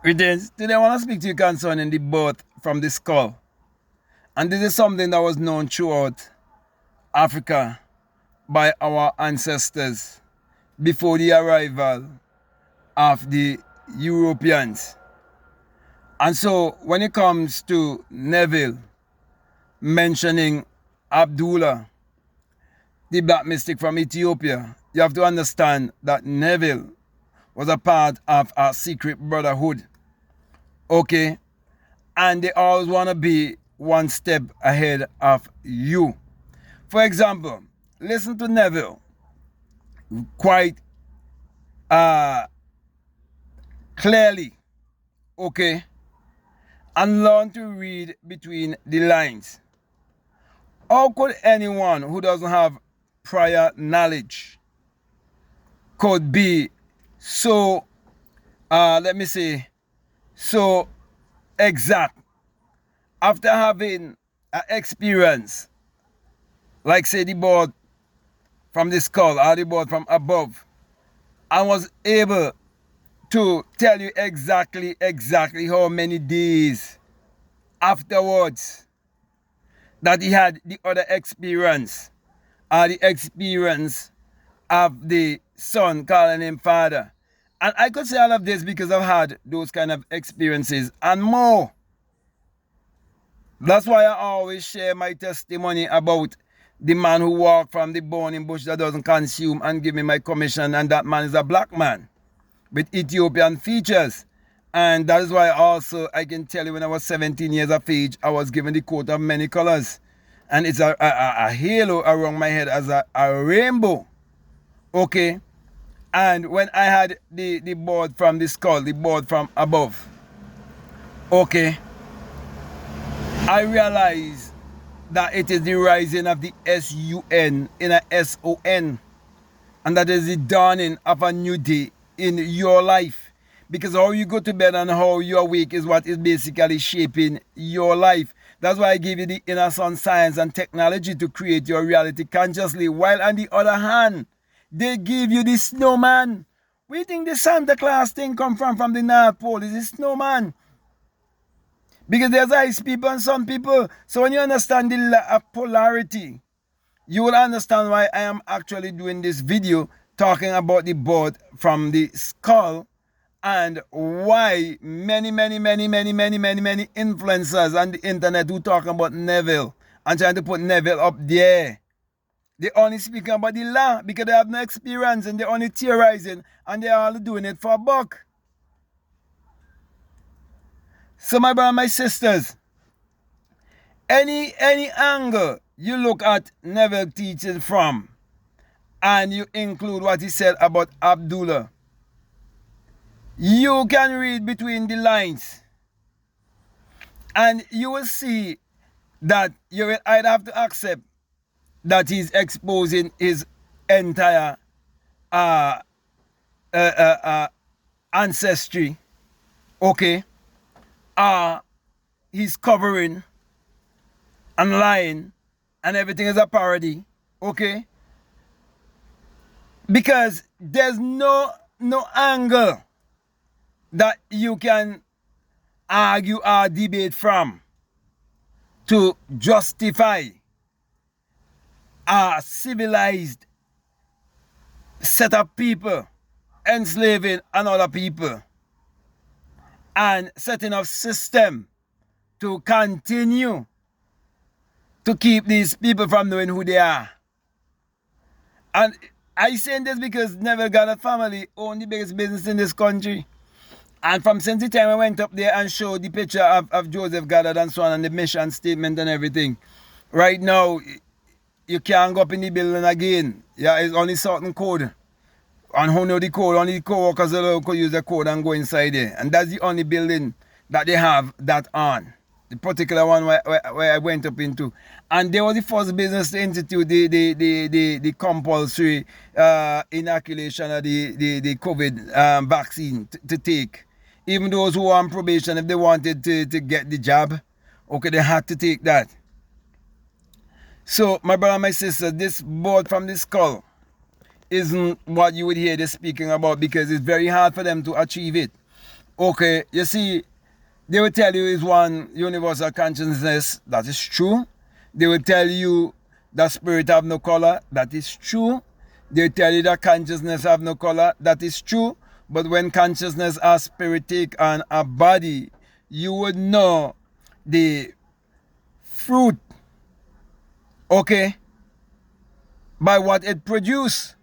Greetings. Today I want to speak to you concerning the birth from the skull. And this is something that was known throughout Africa by our ancestors before the arrival of the Europeans. And so when it comes to Neville mentioning Abdullah, the black mystic from Ethiopia, you have to understand that Neville was a part of a secret brotherhood. Okay? And they always want to be one step ahead of you. For example, listen to Neville quite clearly, okay? And learn to read between the lines. How could anyone who doesn't have prior knowledge could be so, so exact after having an experience, like say the board from the skull or the board from above, and was able to tell you exactly how many days afterwards that he had the other experience, or the experience of the son calling him father. And I could say all of this because I've had those kind of experiences and more. That's why I always share my testimony about the man who walked from the burning bush that doesn't consume and give me my commission, and that man is a black man with Ethiopian features. And that is why also I can tell you when I was 17 years of age, I was given the coat of many colors. And it's a halo around my head as a rainbow. Okay? And when I had the board from the skull, the board from above, okay, I realized that it is the rising of the S-U-N in a S-O-N. And that is the dawning of a new day in your life. Because how you go to bed and how you awake is what is basically shaping your life. That's why I give you the inner sun science and technology to create your reality consciously. While on the other hand, they give you the snowman. Where do you think the Santa Claus thing come from the North Pole? It's a snowman. Because there's ice people and sun people. So when you understand the polarity, you will understand why I am actually doing this video talking about the board from the skull, and why many influencers on the internet who talking about Neville and trying to put Neville up there. They only speaking about the law because they have no experience, and they're only theorizing, and they're all doing it for a buck. So my brother, my sisters, any angle you look at Neville teaching from, and you include what he said about Abdullah, you can read between the lines, and you will see that you will either have to accept that he's exposing his entire ancestry, okay, he's covering and lying, and everything is a parody, okay? Because there's no angle that you can argue or debate from to justify a civilized set of people enslaving another people and setting up system to continue to keep these people from knowing who they are. And I say this because Neville Goddard family own the biggest business in this country. And from since the time I went up there and showed the picture of Joseph Goddard and so on, and the mission statement and everything, right now you can't go up in the building again. Yeah, it's only certain code. And who know the code? Only the co-workers could use the code and go inside there. And that's the only building that they have that on. The particular one where I went up into. And they were the first business to institute the compulsory inoculation of the COVID vaccine to take. Even those who were on probation, if they wanted to get the jab, okay, they had to take that. So, my brother and my sister, this board from the skull isn't what you would hear them speaking about, because it's very hard for them to achieve it. Okay, you see, they will tell you is one universal consciousness. That is true. They will tell you that spirit have no color. That is true. They will tell you that consciousness have no color. That is true. But when consciousness or spirit take on a body, you would know the fruit, okay, by what it produce.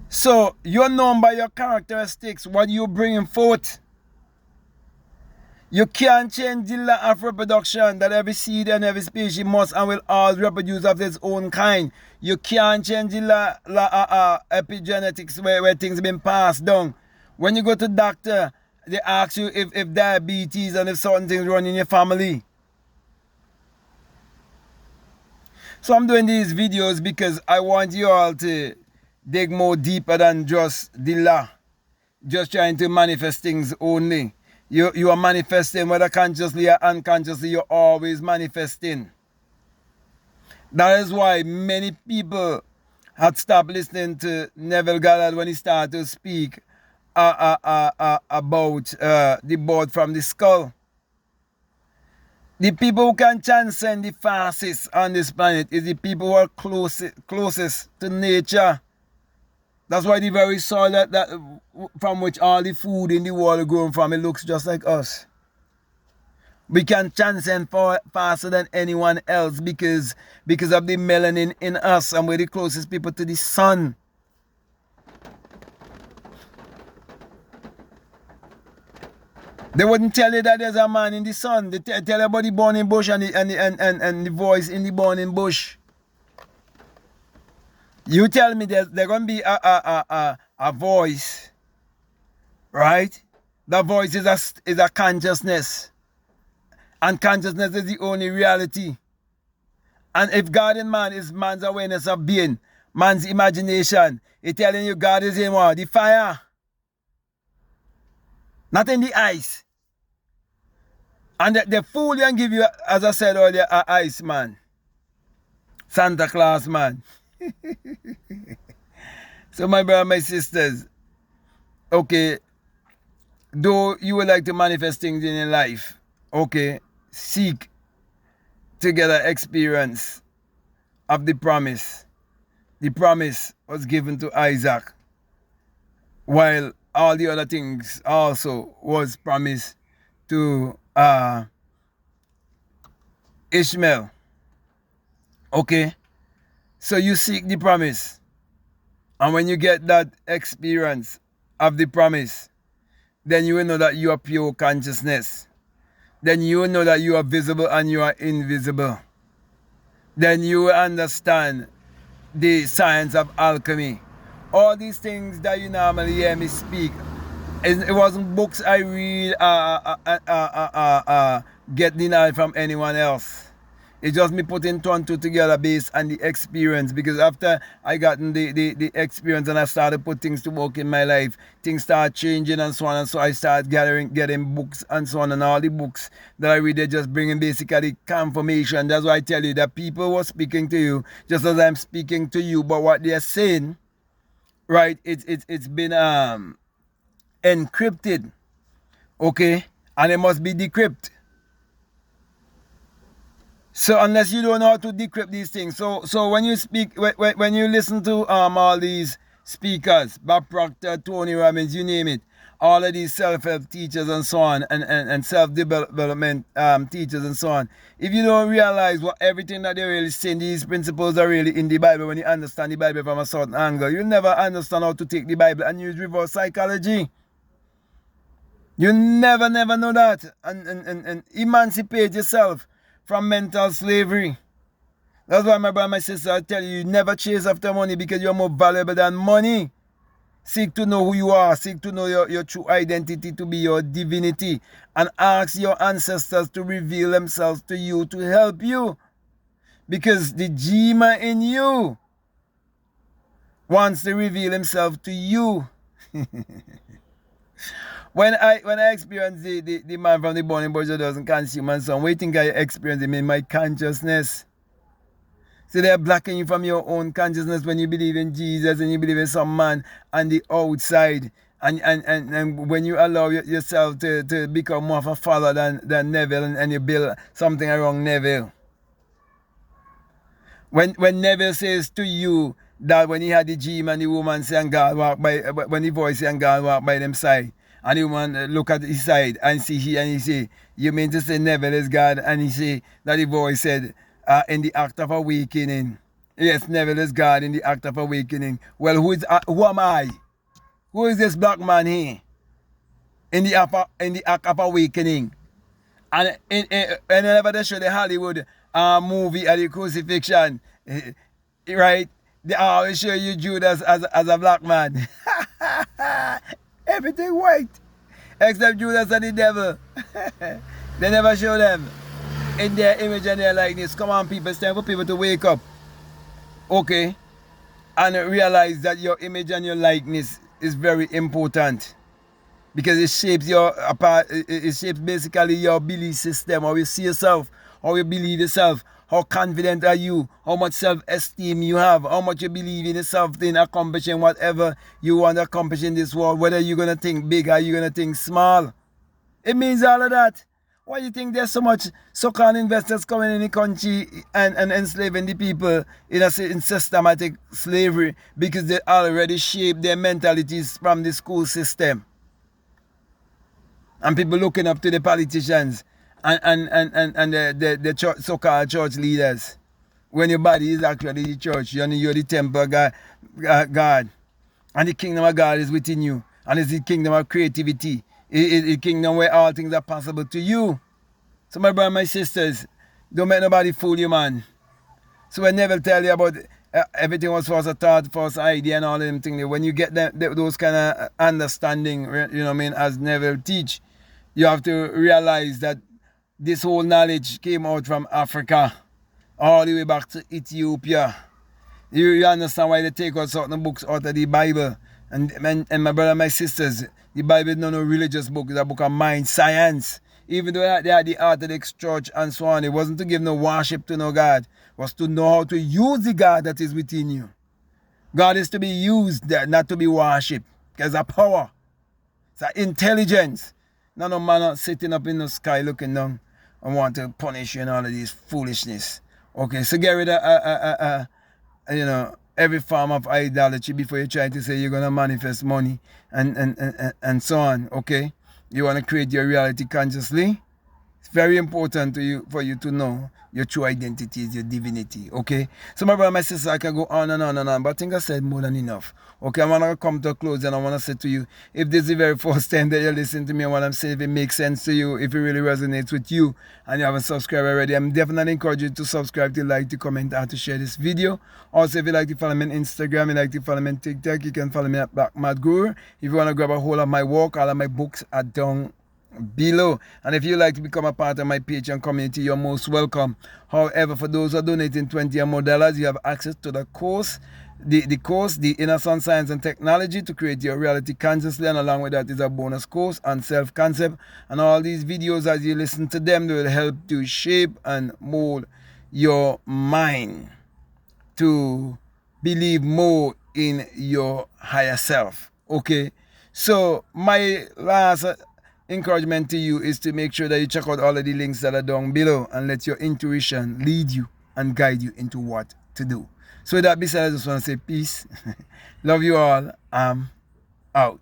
So you're known by your characteristics, what you bringing forth. You can't change the law of reproduction that every seed and every species must and will always reproduce of its own kind. You can't change the law epigenetics where things been passed down. When you go to doctor, they ask you if diabetes and if certain things run in your family. So I'm doing these videos because I want you all to dig more deeper than just the law. Just trying to manifest things only. You are manifesting whether consciously or unconsciously, you're always manifesting. That is why many people had stopped listening to Neville Goddard when he started to speak about the bird from the skull. The people who can transcend the fastest on this planet is the people who are closest to nature. That's why the very soil that from which all the food in the world are grown from, it looks just like us. We can transcend faster than anyone else because of the melanin in us, and we're the closest people to the sun. They wouldn't tell you that there's a man in the sun. They tell you about the burning bush and the voice in the burning bush. You tell me there's going to be a voice, right? That voice is a consciousness. And consciousness is the only reality. And if God in man is man's awareness of being, man's imagination, it's telling you God is in what? The fire. Not in the ice. And the fool can give you, as I said earlier, an ice man. Santa Claus man. So my brother, my sisters, okay, though you would like to manifest things in your life, okay, seek to get an experience of the promise. The promise was given to Isaac, while all the other things also was promised to Ishmael. Okay, so you seek the promise, and when you get that experience of the promise, then you will know that you are pure consciousness. Then you will know that you are visible and you are invisible. Then you will understand the science of alchemy. All these things that you normally hear me speak, it wasn't books I read, get the knowledge from anyone else. It's just me putting two and two together based on the experience. Because after I gotten the experience and I started to put things to work in my life, things start changing and so on. And so I started getting books and so on. And all the books that I read, they're just bringing basically confirmation. That's why I tell you that people were speaking to you just as I'm speaking to you. But what they're saying, right, it's been encrypted. Okay? And it must be decrypted. So unless you don't know how to decrypt these things, so when you speak, when you listen to all these speakers, Bob Proctor, Tony Robbins, you name it, all of these self-help teachers and so on, and self-development teachers and so on, if you don't realize what everything that they're really saying, these principles are really in the Bible, when you understand the Bible from a certain angle, you'll never understand how to take the Bible and use reverse psychology. You never know that, and emancipate yourself from mental slavery. That's why my brother and my sister, I tell you, never chase after money because you're more valuable than money. Seek to know who you are. Seek to know your true identity to be your divinity. And ask your ancestors to reveal themselves to you to help you. Because the Jima in you wants to reveal himself to you. When I experience the man from the burning bush that doesn't consume and so on, what do you think I experience him in my consciousness? So they're blocking you from your own consciousness when you believe in Jesus and you believe in some man on the outside. And when you allow yourself to become more of a father than Neville, and you build something around Neville. When Neville says to you that when he had the dream and the woman say and God walk by, when the voice say and God walk by them side, and the woman look at his side and see he, and he say, you mean to say Neville is God? And he say that the voice said, in the act of awakening. Yes, Neville is God in the act of awakening. Well, who am I? Who is this black man here? In the act of awakening. And whenever they show the Hollywood movie at the crucifixion, right, they always show you Judas as a black man. Everything white. Except Judas and the devil. They never show them in their image and their likeness. Come on, people, it's time for people to wake up. Okay? And realize that your image and your likeness is very important. Because it shapes it shapes basically your belief system, how you see yourself, how you believe yourself, how confident are you, how much self-esteem you have, how much you believe in yourself in accomplishing whatever you want to accomplish in this world, whether you're going to think big or you're going to think small. It means all of that. Why do you think there's so much so-called investors coming in the country and enslaving the people in systematic slavery? Because they already shaped their mentalities from the school system. And people looking up to the politicians and the church, so-called church leaders. When your body is actually the church, you're the temple of God. And the kingdom of God is within you. And it's the kingdom of creativity. It's the kingdom where all things are possible to you. So my brothers and my sisters, don't make nobody fool you, man. So when Neville tell you about everything was false a thought, false idea and all them things, when you get those kind of understanding, you know what I mean, as Neville teach, you have to realize that this whole knowledge came out from Africa, all the way back to Ethiopia. You understand why they take out certain books out of the Bible. And my brother and my sisters, the Bible is not a religious book, it's a book of mind science. Even though they had the Orthodox Church and so on, it wasn't to give no worship to no God. It was to know how to use the God that is within you. God is to be used, not to be worshipped. Because it's a power. It's an intelligence. No man not sitting up in the sky looking down and want to punish you and all of this foolishness. Okay, so get rid of every form of idolatry before you try to say you're going to manifest money and so on. Okay, you want to create your reality consciously. It's very important for you to know your true identity is your divinity. Okay, so my brother and my sister, I can go on and on and on, but I think I said more than enough. Okay, I want to come to a close and I want to say to you, if this is the very first time that you're listening to me and what I'm saying, if it makes sense to you, if it really resonates with you and you haven't subscribed already, I'm definitely encouraging you to subscribe, to like, to comment, and to share this video. Also, if you like to follow me on Instagram, you like to follow me on TikTok, you can follow me at Black Mad Guru. If you want to grab a hold of my work, all of my books are down below. And if you like to become a part of my Patreon community, you're most welcome. However, for those who are donating $20 or more, you have access to the course, the Inner Sun Science and Technology to create your reality consciously, and along with that is a bonus course on self-concept. And all these videos, as you listen to them, they will help to shape and mold your mind to believe more in your higher self. Okay, so my last encouragement to you is to make sure that you check out all of the links that are down below and let your intuition lead you and guide you into what to do. So with that being said, I just want to say peace. Love you all. I'm out.